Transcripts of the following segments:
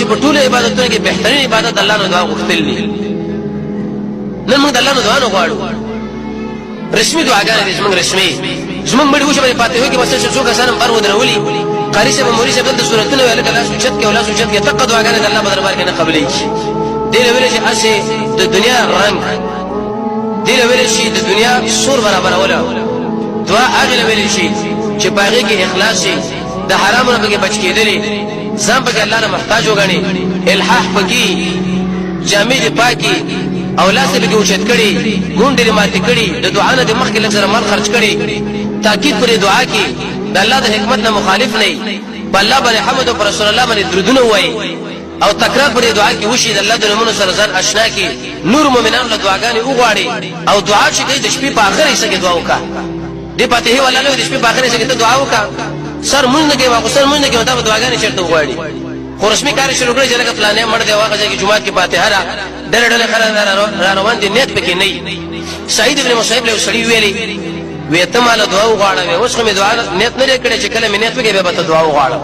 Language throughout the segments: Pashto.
چې په ټول عبادتونو کې بهترین عبادت الله نه دعا غوښتل دي نن موږ الله نه دعا نه غواړو رسمي دعاګانې دي زموږ رسمي زموږ مړي وشه په فاتحه کې بس څو کسان بار ودرولي قاری صاحب مولوی صاحب د سورتونو ویل کله سوچت کې ولا سوچت کې تق دعاګانې د الله په دربار کې نه قبلې دي ویل چې اسه د دنیا رنگ دي ویل شي د دنیا سور برابر ولا دعا هغه ویل شي چې باغې کې اخلاص شي د حرامو نه بچ کېدلې ځان په الله نه محتاج وګڼي الحاح پکې جامع دي پاکي او لاسه به اوچت کړي ګونډې ماتې کړي د دعا نه د مخکې لږ مال خرج کړي تاکید پر دعا کې د الله د حکمت نه مخالف نه بل الله باندې حمد او رسول الله باندې درودونه وایي او تکرار پر دعا کې وشي د الله د نومونو سره ځان آشنا کې نور مؤمنان له دعاګانې وغواړي او دعا چې کوي د شپې په اخر یې څنګه دعا وکړه دې پاتې ولا له د شپې په اخر یې څنګه دعا وکړه سر مونږ نه کې واغ سر مونږ نه کې دا دعاګانې چرته وغواړي خو رسمي کار شروع کړی چې لکه پلانې مړ دی واغه چې جمعه کې فاتحه را ډېر خلک روان دي نیت پکې نه سعید ابن مصعب له سړي ویلي وې ته مال دعا وغواړې اوس کومه دعا نیت نه کړې چې کله مې نیت وکړې به ته دعا وغواړې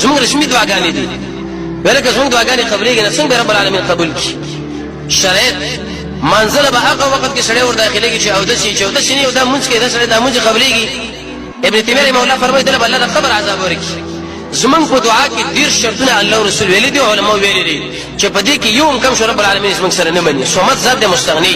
زموږ رسمي دعاګانې دي ولکه زموږ دعاګانې قبلېږي نه څنګه رب العالمین قبول کړي شرایط منزله به هغه وخت کې سړی ور داخليږي چې او د شي چې د شنی او د منځ کې د سړی د منځ قبلېږي ابن تیمیه مولا فرمایي دله بل د قبر عذاب ورکړي زمون په دعا کې ډیر شرطونه الله او رسول ویلي دي علماء ویلي دي چې په دې کې یو کم شو رب العالمین زمون سره نه مني صمد ذات مستغنی